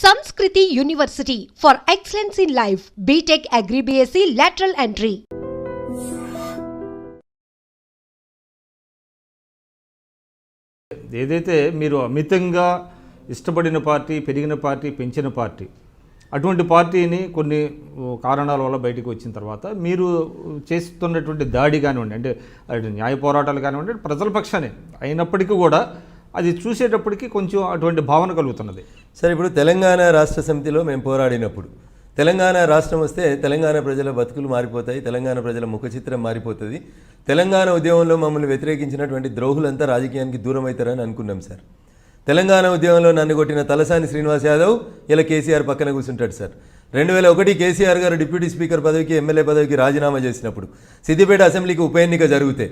Samskriti University for excellence in life. BTech Agri BSc lateral entry. ఏదైతే మీరు అమితంగా ఇష్టపడిన పార్టీ, పెరిగిన పార్టీ, పెంచిన పార్టీ, అటువంటి పార్టీని కొన్ని కారణాల వల్ల బయటకు వచ్చిన తర్వాత మీరు చేస్తున్నటువంటి దాడి కానివ్వండి, అంటే అది న్యాయ పోరాటాలు కానివ్వండి, ప్రజల పక్షానే అయినప్పటికీ కూడా అది చూసేటప్పటికి కొంచెం అటువంటి భావన కలుగుతున్నది. సరే, ఇప్పుడు తెలంగాణ రాష్ట్ర సమితిలో మేము పోరాడినప్పుడు తెలంగాణ రాష్ట్రం వస్తే తెలంగాణ ప్రజల బతుకులు మారిపోతాయి, తెలంగాణ ప్రజల ముఖ చిత్రం మారిపోతుంది, తెలంగాణ ఉద్యమంలో మమ్మల్ని వ్యతిరేకించినటువంటి ద్రోహులంతా రాజకీయానికి దూరం అవుతారని అనుకున్నాం సార్. తెలంగాణ ఉద్యమంలో నన్ను కొట్టిన తలసాని శ్రీనివాస్ యాదవ్ ఇలా కేసీఆర్ పక్కన కూర్చుంటాడు సార్. 2001 కేసీఆర్ గారు డిప్యూటీ స్పీకర్ పదవికి, ఎమ్మెల్యే పదవికి రాజీనామా చేసినప్పుడు సిద్దిపేట అసెంబ్లీకి ఉప ఎన్నిక జరిగితే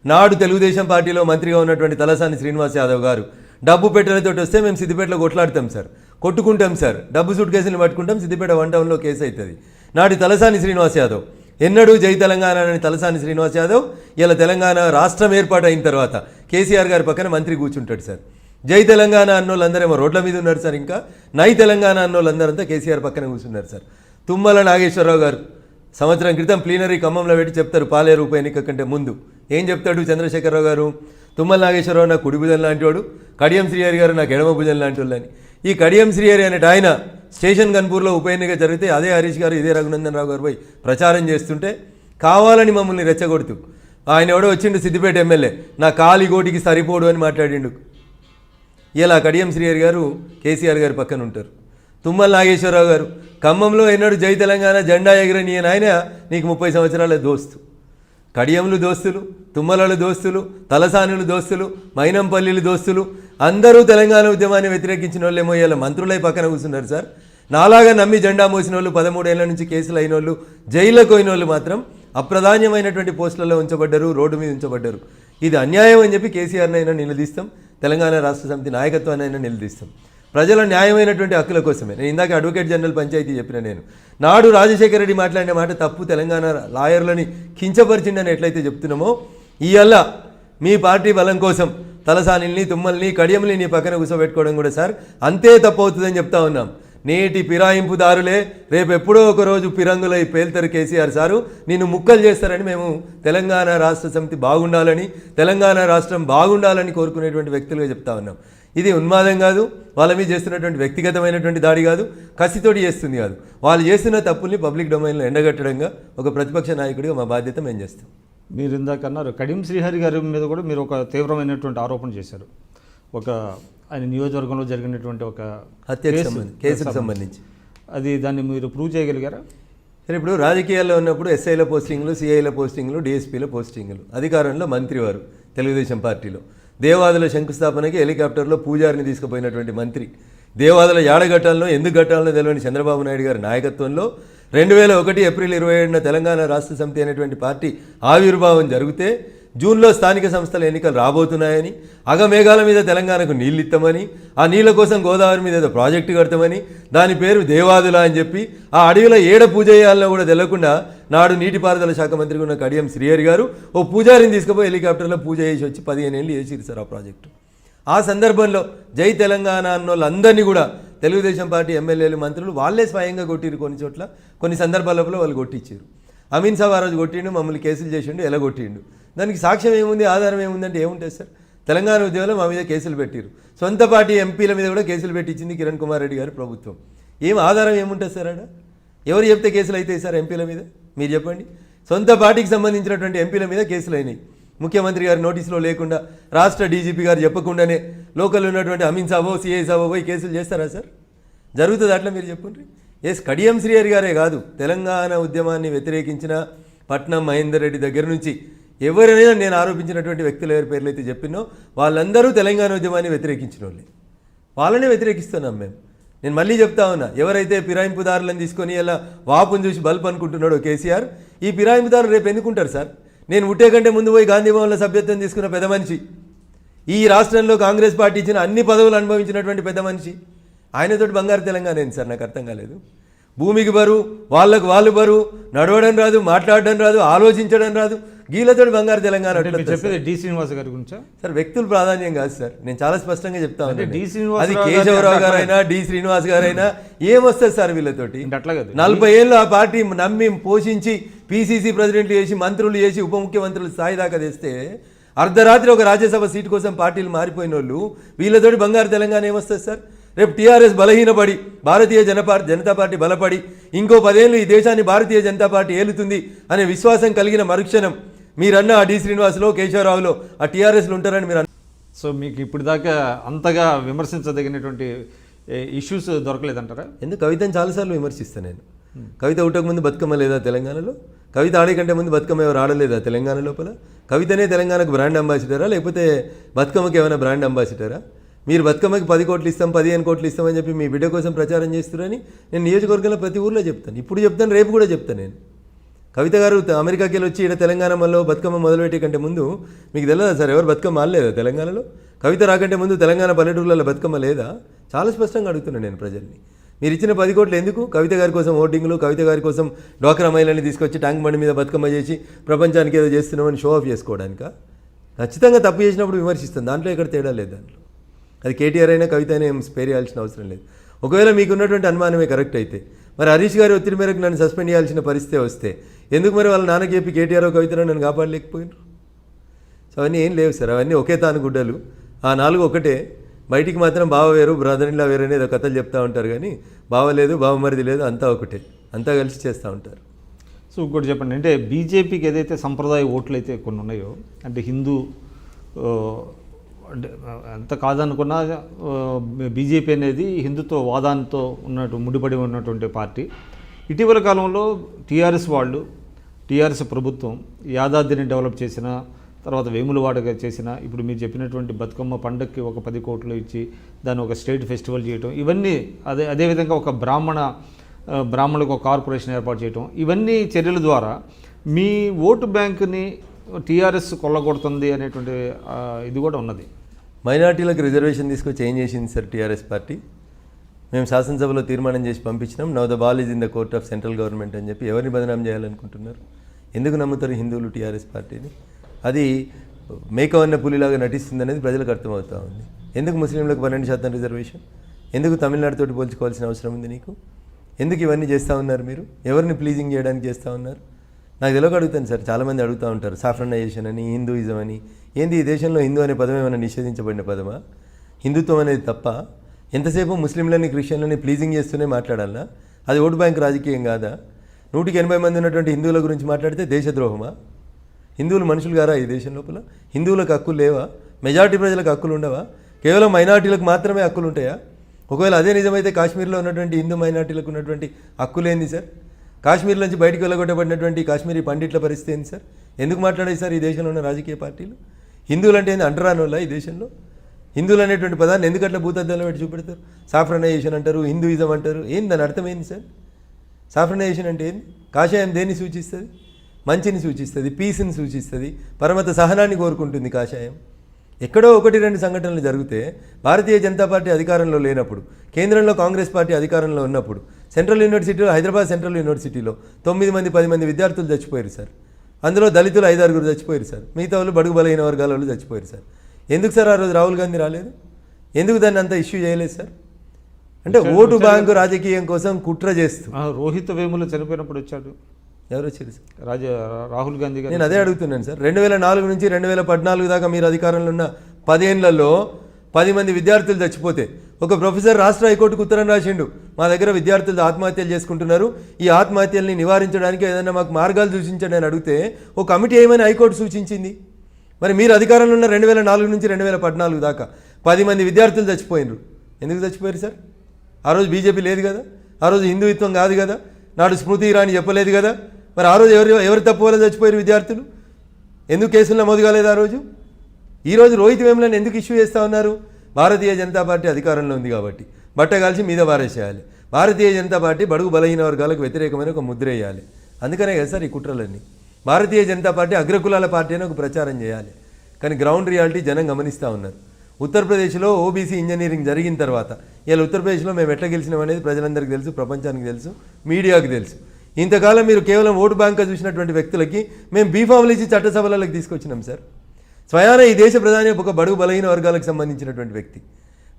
నాడు తెలుగుదేశం పార్టీలో మంత్రిగా ఉన్నటువంటి తలసాని శ్రీనివాస్ యాదవ్ గారు డబ్బు పెట్టెలతో వస్తే మేము సిద్దిపేటలో కొట్లాడతాం సార్, కొట్టుకుంటాం సార్, డబ్బు సూట్ కేసులు పట్టుకుంటాం, సిద్దిపేట 1 టౌన్లో కేసు అవుతుంది. నాటి తలసాని శ్రీనివాస్ యాదవ్ ఎన్నడూ జై తెలంగాణ అని తలసాని శ్రీనివాస్ యాదవ్ ఇలా తెలంగాణ రాష్ట్రం ఏర్పాటు అయిన తర్వాత కేసీఆర్ గారి పక్కన మంత్రి కూర్చుంటాడు సార్. జై తెలంగాణ అన్నోళ్ళందరేమో రోడ్ల మీద ఉన్నారు సార్, ఇంకా నై తెలంగాణ అన్నోళ్ళందరంతా కేసీఆర్ పక్కన కూర్చున్నారు సార్. తుమ్మల నాగేశ్వరరావు గారు సంవత్సరం క్రితం ప్లీనరీ ఖమ్మంలో పెట్టి చెప్తారు, పాలేరు ఉప ఎన్నిక కంటే ముందు ఏం చెప్తాడు చంద్రశేఖరరావు గారు, తుమ్మల నాగేశ్వరరావు నాకు కుడి భుజం లాంటి వాడు, కడియం శ్రీహరి గారు నాకు ఎడమ భుజం లాంటి వాళ్ళని. ఈ కడియం శ్రీహరి అనేటి ఆయన స్టేషన్ గన్పూర్లో ఉప ఎన్నిక జరిగితే అదే హరీష్ గారు, ఇదే రఘునందన్ రావు గారు పోయి ప్రచారం చేస్తుంటే కావాలని మమ్మల్ని రెచ్చగొడుతూ ఆయన ఎవడో వచ్చిండు సిద్దిపేట ఎమ్మెల్యే, నా కాలి గోటికి సరిపోడు అని మాట్లాడిండు. ఇలా కడియం శ్రీహరి గారు కేసీఆర్ గారి పక్కన ఉంటారు. తుమ్మల నాగేశ్వరరావు గారు ఖమ్మంలో ఎన్నడూ జై తెలంగాణ జెండా ఎగిరని ఆయన నీకు 30 సంవత్సరాల దోస్తు. కడియంలు దోస్తులు, తుమ్మలలు దోస్తులు, తలసానులు దోస్తులు, మైనంపల్లిలు దోస్తులు, అందరూ తెలంగాణ ఉద్యమాన్ని వ్యతిరేకించిన వాళ్ళేమో ఇలా మంత్రులై పక్కన కూర్చున్నారు సార్. నాలాగా నమ్మి జెండా మోసిన వాళ్ళు, 13 ఏళ్ల నుంచి కేసులు అయిన వాళ్ళు, జైల్లోకి పోయిన వాళ్ళు మాత్రం అప్రధాన్యమైనటువంటి పోస్టులలో ఉంచబడ్డారు, రోడ్డు మీద ఉంచబడ్డారు. ఇది అన్యాయం అని చెప్పి కేసీఆర్నైనా నిలదీస్తాం, తెలంగాణ రాష్ట్ర సమితి నాయకత్వాన్ని నిలదీస్తాం. ప్రజల న్యాయమైనటువంటి హక్కుల కోసమే. నేను ఇందాక అడ్వకేట్ జనరల్ పంచాయతీ చెప్పిన, నేను నాడు రాజశేఖర రెడ్డి మాట్లాడిన మాట తప్పు, తెలంగాణ లాయర్లని కించపరిచిండని ఎట్లయితే చెప్తున్నామో, ఇవాళ మీ పార్టీ బలం కోసం తలసానిల్ని, తుమ్మల్ని, కడియంని నీ పక్కన కూర్చోబెట్టుకోవడం కూడా సార్ అంతే తప్పు అవుతుందని చెప్తా ఉన్నాం. నేటి ఫిరాయింపుదారులే రేపు ఎప్పుడో ఒకరోజు ఫిరంగులై పేల్తారు కేసీఆర్ సారు, నిన్ను ముక్కలు చేస్తారని మేము తెలంగాణ రాష్ట్ర సమితి బాగుండాలని, తెలంగాణ రాష్ట్రం బాగుండాలని కోరుకునేటువంటి వ్యక్తులుగా చెప్తా ఉన్నాం. ఇది ఉన్మాదం కాదు, వాళ్ళ మీద చేస్తున్నటువంటి వ్యక్తిగతమైనటువంటి దాడి కాదు, కసితోటి చేస్తుంది కాదు. వాళ్ళు చేస్తున్న తప్పుల్ని పబ్లిక్ డొమైన్లో ఎండగట్టడంగా ఒక ప్రతిపక్ష నాయకుడిగా మా బాధ్యత మేము చేస్తాం. మీరు ఇందాక అన్నారు కడియం శ్రీహరి గారి మీద కూడా మీరు ఒక తీవ్రమైనటువంటి ఆరోపణ చేశారు. ఒక ఆయన నియోజకవర్గంలో జరిగినటువంటి ఒక కేసుకు సంబంధించి అది దాన్ని మీరు ప్రూవ్ చేయగలిగారా? సరే, ఇప్పుడు రాజకీయాల్లో ఉన్నప్పుడు ఎస్ఐల పోస్టింగ్లు, సిఐల పోస్టింగ్లు, డిఎస్పీల పోస్టింగ్లు, అధికారంలో మంత్రివారు తెలుగుదేశం పార్టీలో, దేవాదుల శంకుస్థాపనకి హెలికాప్టర్లో పూజారిని తీసుకుపోయినటువంటి మంత్రి, దేవాదుల ఏడగట్టాలను ఎందుకు గట్టాలనో తెలియని చంద్రబాబు నాయుడు గారి నాయకత్వంలో 2001 ఏప్రిల్ 27న తెలంగాణ రాష్ట్ర సమితి అనేటువంటి పార్టీ ఆవిర్భావం జరిగితే జూన్లో స్థానిక సంస్థల ఎన్నికలు రాబోతున్నాయని, అగమేఘాల మీద తెలంగాణకు నీళ్ళు ఇస్తామని, ఆ నీళ్ళ కోసం గోదావరి మీద ఏదో ప్రాజెక్టు కడతామని, దాని పేరు దేవాదుల అని చెప్పి ఆ అడవిలో ఏడ పూజ చేయాలనో కూడా తెలియకుండా నాడు నీటిపారుదల శాఖ మంత్రిగా ఉన్న కడియం శ్రీహరి గారు ఓ పూజారిని తీసుకుపోయి హెలికాప్టర్లో పూజ చేసి వచ్చి 15 ఏళ్ళు చేసిరు సార్ ఆ ప్రాజెక్టు. ఆ సందర్భంలో జై తెలంగాణ అన్న వాళ్ళందరినీ కూడా తెలుగుదేశం పార్టీ ఎమ్మెల్యేలు, మంత్రులు వాళ్ళే స్వయంగా కొట్టిరు. కొన్ని చోట్ల కొన్ని సందర్భాలలో వాళ్ళు కొట్టించారు. అమీన్ సాబ్ ఆ రోజు కొట్టిండు, మమ్మల్ని కేసులు చేసిండు, ఎలా కొట్టిండు, దానికి సాక్ష్యం ఏముంది, ఆధారం ఏముందంటే ఏముంటుంది సార్? తెలంగాణ ఉద్యమంలో మా మీద కేసులు పెట్టిరు, సొంత పార్టీ ఎంపీల మీద కూడా కేసులు పెట్టించింది కిరణ్ కుమార్ రెడ్డి గారి ప్రభుత్వం. ఏం ఆధారం ఏముంటుంది సార్? ఆడ ఎవరు చెప్తే కేసులు అవుతాయి సార్ ఎంపీల మీద? మీరు చెప్పండి. సొంత పార్టీకి సంబంధించినటువంటి ఎంపీల మీద కేసులు అయినాయి, ముఖ్యమంత్రి గారి నోటీసులో లేకుండా, రాష్ట్ర డీజీపీ గారు చెప్పకుండానే లోకల్ ఉన్నటువంటి అమీన్ సాబో, సిఐ సాబో పోయి కేసులు చేస్తారా సార్? జరుగుతుంది అట్లా? మీరు చెప్పండి. కడియం శ్రీహరి గారే కాదు, తెలంగాణ ఉద్యమాన్ని వ్యతిరేకించిన పట్నం మహేందర్ రెడ్డి దగ్గర నుంచి ఎవరైనా నేను ఆరోపించినటువంటి వ్యక్తులు ఎవరి పేర్లు అయితే చెప్పినో వాళ్ళందరూ తెలంగాణ ఉద్యమాన్ని వ్యతిరేకించిన వాళ్ళే, వాళ్ళనే వ్యతిరేకిస్తున్నాం మేము. నేను మళ్ళీ చెప్తా ఉన్నా, ఎవరైతే ఫిరాయింపుదారులను తీసుకొని ఇలా వాపును చూసి బల్బ్ అనుకుంటున్నాడో కేసీఆర్, ఈ ఫిరాయింపుదారులు రేపు ఎందుకుంటారు సార్? నేను ఉట్టే కంటే ముందు పోయి గాంధీ భవన్లో సభ్యత్వం తీసుకున్న పెద్ద మనిషి, ఈ రాష్ట్రంలో కాంగ్రెస్ పార్టీ ఇచ్చిన అన్ని పదవులు అనుభవించినటువంటి పెద్ద మనిషి, ఆయనతోటి బంగారు తెలంగాణ ఏంటి సార్? నాకు అర్థం కాలేదు. భూమికి బరువు, వాళ్ళకు వాళ్ళు బరువు, నడవడం రాదు, మాట్లాడడం రాదు, ఆలోచించడం రాదు, గీలతోటి బంగారు తెలంగాణ అంటే మీరు చెప్పేది డి శ్రీనివాస్ గారి గురించా? సార్ వ్యక్తులు ప్రాధాన్యం కాదు సార్, నేను చాలా స్పష్టంగా చెప్తా అంటే ఉన్నాను. డి శ్రీనివాస్ అది కేశవరావు గారైనా డి శ్రీనివాస్ గారైనా ఏమొస్తుంది సార్ వీళ్ళతోటి? అట్లా కాదు, 40 ఏళ్ళు ఆ పార్టీ నమ్మి పోషించి పిసిసి ప్రెసిడెంట్లు చేసి మంత్రులు చేసి ఉప ముఖ్యమంత్రులు స్థాయి దాకా తెస్తే అర్ధరాత్రి ఒక రాజ్యసభ సీటు కోసం పార్టీలు మారిపోయిన వాళ్ళు వీళ్ళతోటి బంగారు తెలంగాణ ఏమొస్తుంది సార్? రేపు టీఆర్ఎస్ బలహీనపడి భారతీయ జనతా పార్టీ బలపడి ఇంకో 10 ఏళ్ళు ఈ దేశాన్ని భారతీయ జనతా పార్టీ ఏలుతుంది అనే విశ్వాసం కలిగిన మరుక్షణం మీరన్న ఆ డి శ్రీనివాసులో కేశవరావులో ఆ టీఆర్ఎస్లు ఉంటారని మీరు సో మీకు ఇప్పుడు దాకా అంతగా విమర్శించదగినటువంటి ఇష్యూస్ దొరకలేదంటారా? ఎందుకు కవితను చాలాసార్లు విమర్శిస్తాను నేను. కవిత ఉట్టక ముందు బతుకమ్మ లేదా తెలంగాణలో? కవిత ఆడే కంటే ముందు బతుకమ్మ ఎవరు ఆడలేదా తెలంగాణ లోపల? కవితనే తెలంగాణకు బ్రాండ్ అంబాసిడరా లేకపోతే బతుకమ్మకి ఏమైనా బ్రాండ్ అంబాసిడరా? మీరు బతుకమ్మకి 10 కోట్లు ఇస్తాం 15 కోట్లు ఇస్తామని చెప్పి మీ బిడ్డ కోసం ప్రచారం చేస్తున్నారని నేను నియోజకవర్గంలో ప్రతి ఊర్లో చెప్తాను, ఇప్పుడు చెప్తాను, రేపు కూడా చెప్తాను. నేను కవిత గారు అమెరికాకి వెళ్ళి వచ్చి ఇక్కడ తెలంగాణ మళ్ళీ బతుకమ్మ మొదలుపెట్టే కంటే ముందు మీకు తెలియదా సార్ ఎవరు బతుకమ్మ ఆడలేదా తెలంగాణలో? కవిత రాకంటే ముందు తెలంగాణ పల్లెటూర్లలో బతుకమ్మ లేదా? చాలా స్పష్టంగా అడుగుతున్నాను నేను ప్రజల్ని. మీరు ఇచ్చిన 10 కోట్లు ఎందుకు? కవిత గారి కోసం ఓటింగ్లు, కవిత గారి కోసం డ్వాక్రా మహిళని తీసుకొచ్చి ట్యాంక్ బండి మీద బతుకమ్మ చేసి ప్రపంచానికి ఏదో చేస్తున్నామని షో ఆఫ్ చేసుకోవడానికా? ఖచ్చితంగా తప్పు చేసినప్పుడు విమర్శిస్తాను, దాంట్లో ఎక్కడ తేడా లేదు. దాంట్లో అది కేటీఆర్ అయినా కవిత అయినా ఏం స్పేర్ చేయాల్సిన అవసరం లేదు. ఒకవేళ మీకున్నటువంటి అనుమానమే కరెక్ట్ అయితే మరి హరీష్ గారి ఒత్తిడి మేరకు నన్ను సస్పెండ్ చేయాల్సిన పరిస్థితి వస్తే ఎందుకు మరి వాళ్ళ నాన్నకి చెప్పి కేటీఆర్ కవితను నన్ను కాపాడలేకపోయినారు? సో అవన్నీ ఏం లేవు సార్, అవన్నీ ఒకే తాను గుడ్డలు. ఆ 4 ఒకటే, బయటికి మాత్రం బావ వేరు బ్రదర్ఇన్లా వేరు అనేది కథలు చెప్తూ ఉంటారు, కానీ బావ లేదు బావ మరిది లేదు, అంతా ఒకటే, అంతా కలిసి చేస్తూ ఉంటారు. సో ఇంకోటి చెప్పండి, అంటే బీజేపీకి ఏదైతే సంప్రదాయ ఓట్లు అయితే కొన్ని ఉన్నాయో, అంటే హిందూ అంటే ఎంత కాదనుకున్నా బీజేపీ అనేది హిందుత్వ వాదాంతో ముడిపడి ఉన్నటువంటి పార్టీ. ఇటీవల కాలంలో టీఆర్ఎస్ వాళ్ళు, టీఆర్ఎస్ ప్రభుత్వం యాదాద్రిని డెవలప్ చేసిన తర్వాత వేములవాడగా చేసిన, ఇప్పుడు మీరు చెప్పినటువంటి బతుకమ్మ పండగకి ఒక 10 కోట్లు ఇచ్చి దాన్ని ఒక స్టేట్ ఫెస్టివల్ చేయటం, ఇవన్నీ అదేవిధంగా ఒక బ్రాహ్మణులకు ఒక కార్పొరేషన్ ఏర్పాటు చేయటం, ఇవన్నీ చర్యల ద్వారా మీ ఓటు బ్యాంకుని టీఆర్ఎస్ కొల్లగొడుతుంది అనేటువంటి ఇది కూడా ఉన్నది. మైనార్టీలకు రిజర్వేషన్ తీసుకొచ్చి ఏం చేసింది సార్ టీఆర్ఎస్ పార్టీ? మేము శాసనసభలో తీర్మానం చేసి పంపించినాం, now the ball is in the court of central government అని చెప్పి. ఎవరిని బదనాం చేయాలనుకుంటున్నారు? ఎందుకు నమ్ముతారు హిందువులు టీఆర్ఎస్ పార్టీని? అది మేకవన్న పులిలాగా నటిస్తుంది అనేది ప్రజలకు అర్థమవుతూ ఉంది. ఎందుకు ముస్లింలకు 12% రిజర్వేషన్? ఎందుకు తమిళనాడుతోటి పోల్చుకోవాల్సిన అవసరం ఉంది నీకు? ఎందుకు ఇవన్నీ చేస్తూ ఉన్నారు మీరు? ఎవరిని ప్లీజింగ్ చేయడానికి చేస్తూ ఉన్నారు? నాకు తెలియక అడుగుతాను సార్, చాలామంది అడుగుతూ ఉంటారు సాఫ్రనైజేషన్ అని, హిందూయిజం అని. ఏంది ఈ దేశంలో హిందూ అనే పదం ఏమైనా నిషేధించబడిన పదమా? హిందుత్వం అనేది తప్ప? ఎంతసేపు ముస్లింలని క్రిస్టియన్లని ప్లీజింగ్ చేస్తూనే మాట్లాడాలా? అది ఓటు బ్యాంక్ రాజకీయం కాదా? 180 మంది ఉన్నటువంటి హిందువుల గురించి మాట్లాడితే దేశద్రోహమా? హిందువులు మనుషులు గారా ఈ దేశం లోపల? హిందువులకు హక్కులు లేవా? మెజారిటీ ప్రజలకు హక్కులు ఉండవా? కేవలం మైనార్టీలకు మాత్రమే హక్కులు ఉంటాయా? ఒకవేళ అదే నిజమైతే కాశ్మీర్లో ఉన్నటువంటి హిందూ మైనార్టీలకు ఉన్నటువంటి హక్కులు ఏంది సార్? కాశ్మీర్ నుంచి బయటకు వెళ్ళగొట్టబడినటువంటి కాశ్మీరీ పండిట్ల పరిస్థితి ఏంది సార్? ఎందుకు మాట్లాడాయి సార్ ఈ దేశంలో ఉన్న రాజకీయ పార్టీలు? హిందువులు అంటే ఏంది అంటరాని వాళ్ళ ఈ దేశంలో? హిందువులు అనేటువంటి పదాన్ని ఎందుకట్లా భూతద్దంలో పెట్టి చూపెడతారు? సాఫ్రనైజేషన్ అంటారు, హిందూయిజం అంటారు. ఏంది దాని అర్థం ఏంది సార్? సాఫ్రనైజేషన్ అంటే ఏంది? కాషాయం దేన్ని సూచిస్తుంది? మంచిని సూచిస్తుంది, పీస్ని సూచిస్తుంది, పరమత సహనాన్ని కోరుకుంటుంది కాషాయం. ఎక్కడో 1-2 సంఘటనలు జరిగితే భారతీయ జనతా పార్టీ అధికారంలో లేనప్పుడు, కేంద్రంలో కాంగ్రెస్ పార్టీ అధికారంలో ఉన్నప్పుడు సెంట్రల్ యూనివర్సిటీలో, హైదరాబాద్ సెంట్రల్ యూనివర్సిటీలో 9 మంది 10 మంది విద్యార్థులు చచ్చిపోయారు సార్. అందులో దళితులు 5-6 చచ్చిపోయారు సార్. మిగతా వాళ్ళు బడుగు బలహీన వర్గాల వాళ్ళు చచ్చిపోయారు సార్. ఎందుకు సార్ ఆ రోజు రాహుల్ గాంధీ రాలేదు? ఎందుకు దాన్ని అంత ఇష్యూ చేయలేదు సార్? అంటే ఓటు బ్యాంకు రాజకీయం కోసం కుట్ర చేస్తూ. రోహిత్ వేముల చనిపోయినప్పుడు వచ్చాడు, ఎవరు వచ్చారు సార్? రాహుల్ గాంధీ గారు. నేను అదే అడుగుతున్నాను సార్. 2004 నుంచి 2014 దాకా మీరు అధికారంలో ఉన్న 10 ఏళ్లలో 10 మంది విద్యార్థులు చచ్చిపోతే ఒక ప్రొఫెసర్ రాష్ట్ర హైకోర్టుకు ఉత్తరం రాసిండు, మా దగ్గర విద్యార్థులు ఆత్మహత్యలు చేసుకుంటున్నారు, ఈ ఆత్మహత్యల్ని నివారించడానికి ఏదైనా మాకు మార్గాలు సూచించండి అని అడిగితే ఒక కమిటీ ఏమని హైకోర్టు సూచించింది. మరి మీరు అధికారంలో ఉన్న 2004 నుంచి 2014 దాకా 10 మంది విద్యార్థులు చచ్చిపోయినారు. ఎందుకు చచ్చిపోయారు సార్? ఆ రోజు బీజేపీ లేదు కదా, ఆ రోజు హిందూయిత్వం కాదు కదా, నాడు స్మృతి ఇరానీ చెప్పలేదు కదా. మరి ఆ రోజు ఎవరు తప్పు వల్ల చచ్చిపోయారు విద్యార్థులు? ఎందుకు కేసులు నమోదు కాలేదు ఆ రోజు? ఈరోజు రోహిత్ వేములను ఎందుకు ఇష్యూ చేస్తూ ఉన్నారు? భారతీయ జనతా పార్టీ అధికారంలో ఉంది కాబట్టి బట్ట కాల్చి మీద పారేసేయాలి. భారతీయ జనతా పార్టీ బడుగు బలహీన వర్గాలకు వ్యతిరేకమైన ఒక ముద్ర వేయాలి. అందుకనే కదా సార్ ఈ కుట్రలన్నీ. భారతీయ జనతా పార్టీ అగ్రకులాల పార్టీ అని ఒక ప్రచారం చేయాలి. కానీ గ్రౌండ్ రియాలిటీ జనం గమనిస్తూ ఉన్నారు. ఉత్తరప్రదేశ్లో ఓబీసీ ఇంజనీరింగ్ జరిగిన తర్వాత ఇలా ఉత్తరప్రదేశ్లో మేము ఎట్లా గెలిచినాం అనేది ప్రజలందరికీ తెలుసు, ప్రపంచానికి తెలుసు, మీడియాకి తెలుసు. ఇంతకాలం మీరు కేవలం ఓటు బ్యాంక్గా చూసినటువంటి వ్యక్తులకి మేము బీఫామ్లు ఇచ్చి చట్టసభలకు తీసుకొచ్చినాం సార్. స్వయాన ఈ దేశ ప్రధాని ఒక బడుగు బలహీన వర్గాలకు సంబంధించినటువంటి వ్యక్తి.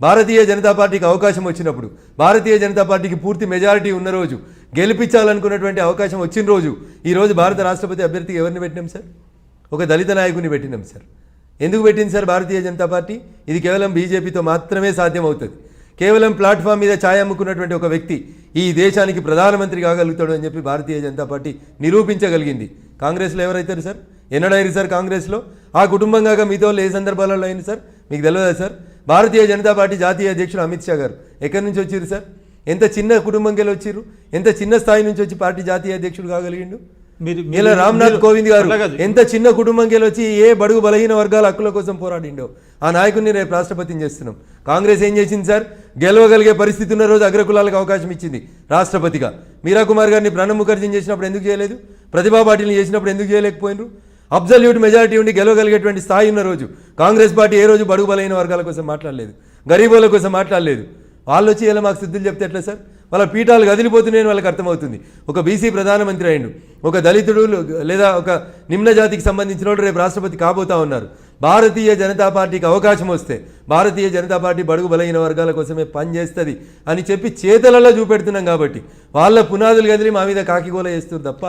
భారతీయ జనతా పార్టీకి అవకాశం వచ్చినప్పుడు, భారతీయ జనతా పార్టీకి పూర్తి మెజారిటీ ఉన్న రోజు, గెలిపించాలనుకున్నటువంటి అవకాశం వచ్చిన రోజు, ఈరోజు భారత రాష్ట్రపతి అభ్యర్థికి ఎవరిని పెట్టినాం సార్? ఒక దళిత నాయకుని పెట్టినాం సార్. ఎందుకు పెట్టింది సార్ భారతీయ జనతా పార్టీ? ఇది కేవలం బీజేపీతో మాత్రమే సాధ్యమవుతుంది. కేవలం ప్లాట్ఫామ్ మీద ఛాయ్ అమ్ముకున్నటువంటి ఒక వ్యక్తి ఈ దేశానికి ప్రధానమంత్రి కాగలుగుతాడు అని చెప్పి భారతీయ జనతా పార్టీ నిరూపించగలిగింది. కాంగ్రెస్లో ఎవరైతారు సార్? ఎన్నడైరు సార్ కాంగ్రెస్లో? ఆ కుటుంబంగా మీతో ఏ సందర్భాలలో అయింది సార్? మీకు తెలియదా సార్? భారతీయ జనతా పార్టీ జాతీయ అధ్యక్షుడు అమిత్ షా గారు ఎక్కడి నుంచి వచ్చారు సార్? ఎంత చిన్న కుటుంబంకి వెళ్ళి వచ్చారు? ఎంత చిన్న స్థాయి నుంచి వచ్చి పార్టీ జాతీయ అధ్యక్షుడు కాగలిగిండు? ఇలా రామ్నాథ్ కోవింద్ గారు ఎంత చిన్న కుటుంబంకి వచ్చి ఏ బడుగు బలహీన వర్గాల హక్కుల కోసం పోరాడిండో ఆ నాయకుడిని రేపు రాష్ట్రపతిని చేస్తున్నాం. కాంగ్రెస్ ఏం చేసింది సార్? గెలవగలిగే పరిస్థితి ఉన్న రోజు అగ్రకులాలకు అవకాశం ఇచ్చింది రాష్ట్రపతిగా. మీరా కుమార్ గారిని ప్రణబ్ ముఖర్జీని చేసినప్పుడు ఎందుకు చేయలేదు? ప్రతిభా పాటిల్ని చేసినప్పుడు ఎందుకు చేయలేకపోయినరు? అబ్జల్యూట్ మెజారిటీ ఉండి గెలవగలిగేటువంటి స్థాయి ఉన్న రోజు కాంగ్రెస్ పార్టీ ఏ రోజు బడుగు బలహీన వర్గాల కోసం మాట్లాడలేదు, గరీబుల కోసం మాట్లాడలేదు. వాళ్ళు వచ్చి ఇలా మాకు సిద్ధులు చెప్తే ఎట్లా సార్? వాళ్ళ పీఠాలు కదిలిపోతున్నాయని వాళ్ళకి అర్థమవుతుంది. ఒక బీసీ ప్రధానమంత్రి అయిండు, ఒక దళితుడు లేదా ఒక నిమ్న జాతికి సంబంధించిన వాళ్ళు రేపు రాష్ట్రపతి కాబోతా ఉన్నారు. భారతీయ జనతా పార్టీకి అవకాశం వస్తే భారతీయ జనతా పార్టీ బడుగు బలహీన వర్గాల కోసమే పనిచేస్తుంది అని చెప్పి చేతలలో చూపెడుతున్నాం. కాబట్టి వాళ్ళ పునాదులు కదిలి మా మీద కాకిగోల చేస్తారు తప్ప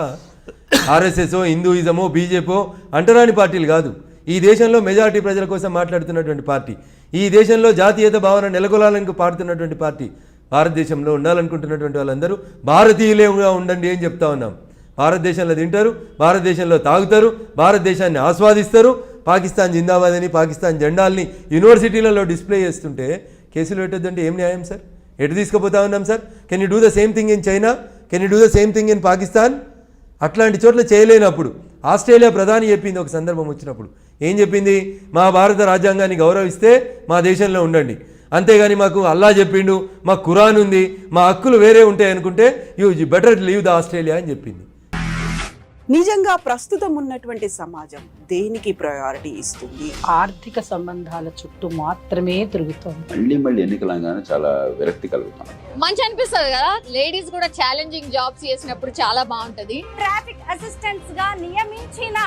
ఆర్ఎస్ఎస్ఓ, హిందూయిజమో, బీజేపీ అంటరాని పార్టీలు కాదు. ఈ దేశంలో మెజారిటీ ప్రజల కోసం మాట్లాడుతున్నటువంటి పార్టీ, ఈ దేశంలో జాతీయత భావన నెలకొలాలని పాడుతున్నటువంటి పార్టీ. భారతదేశంలో ఉండాలనుకుంటున్నటువంటి వాళ్ళందరూ భారతీయులేగా ఉండండి అని చెప్తా ఉన్నాం. భారతదేశంలో తింటారు, భారతదేశంలో తాగుతారు, భారతదేశాన్ని ఆస్వాదిస్తారు. పాకిస్తాన్ జిందాబాద్ అని పాకిస్తాన్ జెండాల్ని యూనివర్సిటీలలో డిస్ప్లే చేస్తుంటే కేసులు పెట్టొద్దంటే ఏం న్యాయం సార్? ఎటు తీసుకుపోతా ఉన్నాం sir? Can you do the same thing in China? Can you do the same thing in Pakistan? అట్లాంటి చోట్ల చేయలేనప్పుడు ఆస్ట్రేలియా ప్రధాని చెప్పింది ఒక సందర్భం వచ్చినప్పుడు. ఏం చెప్పింది? మా భారత రాజ్యాంగాన్ని గౌరవిస్తే మా దేశంలో ఉండండి, అంతేగాని మాకు అల్లా చెప్పిండు, మాకు ఖురాన్ ఉంది, మా హక్కులు వేరే ఉంటాయి అనుకుంటే you better leave the Australia అని చెప్పింది. నిజంగా ప్రస్తుతం ఉన్నటువంటి సమాజం దేనికి ప్రయారిటీ ఇస్తుంది? ఆర్థిక సంబంధాల చుట్టూ మాత్రమే తిరుగుతోంది. మళ్ళీ ఎన్నికలంగానే చాలా విరక్తి కలుగుతాం. మంచి అనిపిస్తుంది కదా, లేడీస్ కూడా ఛాలెంజింగ్ జాబ్స్ చేసినప్పుడు చాలా బాగుంటది. ట్రాఫిక్ అసిస్టెంట్స్ గా నియమించిన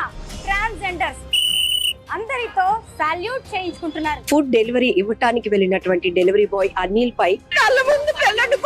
ట్రాన్స్జెండర్స్ అందరితో సాల్యూట్ చేయించుకుంటున్నారు. ఫుడ్ డెలివరీ ఇవ్వటానికి వెళ్ళినటువంటి డెలివరీ బాయ్ అనిల్ పై కళ్ళ ముందు పెళ్ళండి